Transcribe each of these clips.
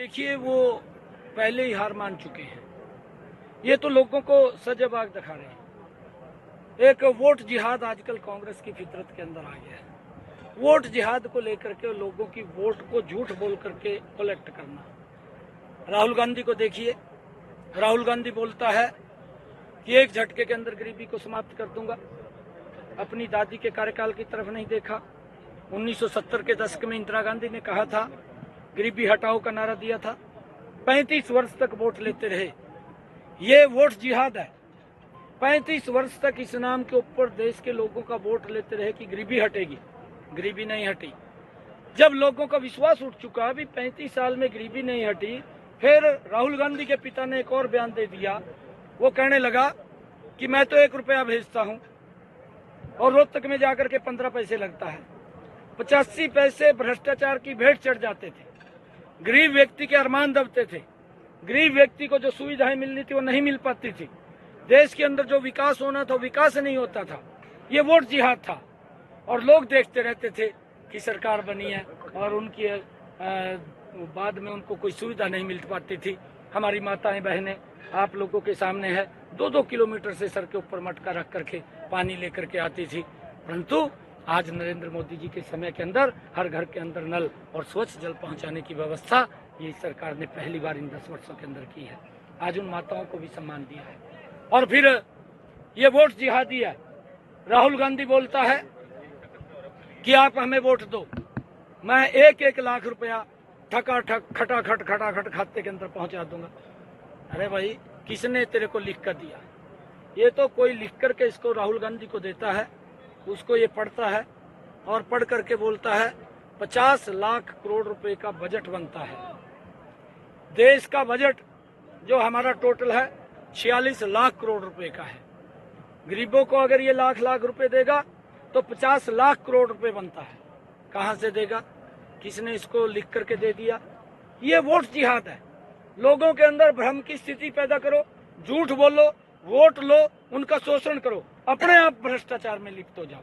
देखिए वो पहले ही हार मान चुके हैं। ये तो लोगों को सजबाग दिखा रहे हैं। एक वोट जिहाद आजकल कांग्रेस की फितरत के अंदर आ गया है। वोट जिहाद को लेकर के लोगों की वोट को झूठ बोल करके कलेक्ट करना। राहुल गांधी को देखिए, राहुल गांधी बोलता है कि एक झटके के अंदर गरीबी को समाप्त कर दूंगा। अपनी दादी के कार्यकाल की तरफ नहीं देखा। 1970 के दशक में इंदिरा गांधी ने कहा था, गरीबी हटाओ का नारा दिया था। 35 वर्ष तक वोट लेते रहे। ये वोट जिहाद है। 35 वर्ष तक इस नाम के ऊपर देश के लोगों का वोट लेते रहे कि गरीबी हटेगी। गरीबी नहीं हटी। जब लोगों का विश्वास उठ चुका, अभी 35 साल में गरीबी नहीं हटी, फिर राहुल गांधी के पिता ने एक और बयान दे दिया। वो कहने लगा कि मैं तो 1 रुपया भेजता हूं और रोहतक में जाकर के 15 पैसे लगता है। 85 पैसे भ्रष्टाचार की भेंट चढ़ जाते थे। गरीब व्यक्ति के अरमान दबते थे। गरीब व्यक्ति को जो सुविधाएं मिलनी थी वो नहीं मिल पाती थी। देश के अंदर जो विकास होना था विकास नहीं होता था। ये वोट जिहाद था और लोग देखते रहते थे कि सरकार बनी है और उनकी बाद में उनको कोई सुविधा नहीं मिल पाती थी। हमारी माताएं बहनें आप लोगों के सामने है, 2-2 किलोमीटर से सर के ऊपर मटका रख करके पानी लेकर के आती थी। परंतु आज नरेंद्र मोदी जी के समय के अंदर हर घर के अंदर नल और स्वच्छ जल पहुंचाने की व्यवस्था ये सरकार ने पहली बार इन 10 वर्षों के अंदर की है। आज उन माताओं को भी सम्मान दिया है। और फिर ये वोट जिहादी है। राहुल गांधी बोलता है कि आप हमें वोट दो, मैं 1-1 लाख रुपया ठकाठक खटाखट खाते के अंदर पहुंचा दूंगा। अरे भाई, किसने तेरे को लिख कर दिया? ये तो कोई लिख करके इसको राहुल गांधी को देता है, उसको ये पढ़ता है और पढ़ करके बोलता है 50 लाख करोड़ रुपए का बजट बनता है। देश का बजट जो हमारा टोटल है 46 लाख करोड़ रुपए का है। गरीबों को अगर ये लाख रुपए देगा तो 50 लाख करोड़ रुपए बनता है। कहां से देगा? किसने इसको लिख करके दे दिया? ये वोट जिहाद है। लोगों के अंदर भ्रम की स्थिति पैदा करो, झूठ बोलो, वोट लो, उनका शोषण करो, अपने आप भ्रष्टाचार में लिप्त हो जाओ।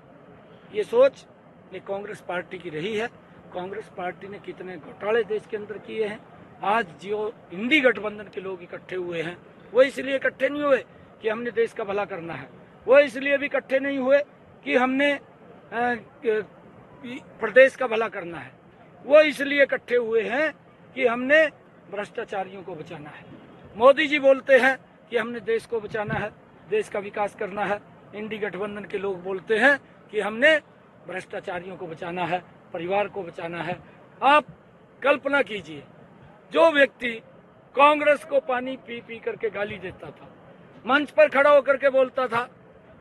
ये सोच ये कांग्रेस पार्टी की रही है। कांग्रेस पार्टी ने कितने घोटाले देश के अंदर किए हैं। आज जो इंडी गठबंधन के लोग इकट्ठे हुए हैं वो इसलिए इकट्ठे नहीं हुए कि हमने देश का भला करना है। वो इसलिए भी इकट्ठे नहीं हुए कि हमने प्रदेश का भला करना है। वो इसलिए इकट्ठे हुए हैं कि हमने भ्रष्टाचारियों को बचाना है। मोदी जी बोलते हैं कि हमने देश को बचाना है, देश का विकास करना है। इंडी गठबंधन के लोग बोलते हैं कि हमने भ्रष्टाचारियों को बचाना है, परिवार को बचाना है। आप कल्पना कीजिए, जो व्यक्ति कांग्रेस को पानी पी पी करके गाली देता था, मंच पर खड़ा होकर के बोलता था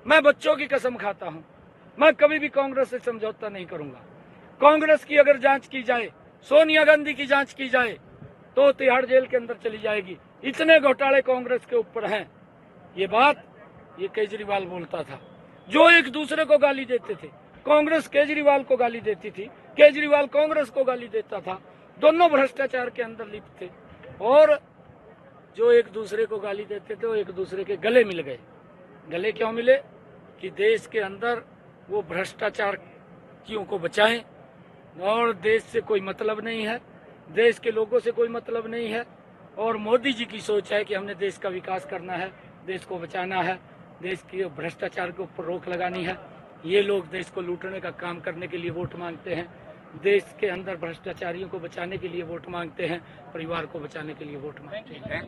मैं बच्चों की कसम खाता हूं, मैं कभी भी कांग्रेस से समझौता नहीं करूंगा। कांग्रेस की अगर जांच की जाए, सोनिया गांधी की जांच की जाए तो तिहाड़ जेल के अंदर चली जाएगी। इतने घोटाले कांग्रेस के ऊपर हैं। ये बात ये केजरीवाल बोलता था। जो एक दूसरे को गाली देते थे, कांग्रेस केजरीवाल को गाली देती थी, केजरीवाल कांग्रेस को गाली देता था। दोनों भ्रष्टाचार के अंदर लिप्त थे और जो एक दूसरे को गाली देते थे वो एक दूसरे के गले मिल गए। गले क्यों मिले? कि देश के अंदर वो भ्रष्टाचारियों को बचाएं और देश से कोई मतलब नहीं है, देश के लोगों से कोई मतलब नहीं है। और मोदी जी की सोच है कि हमने देश का विकास करना है, देश को बचाना है, देश के भ्रष्टाचार के ऊपर रोक लगानी है। ये लोग देश को लूटने का काम करने के लिए वोट मांगते हैं, देश के अंदर भ्रष्टाचारियों को बचाने के लिए वोट मांगते हैं, परिवार को बचाने के लिए वोट मांगते हैं।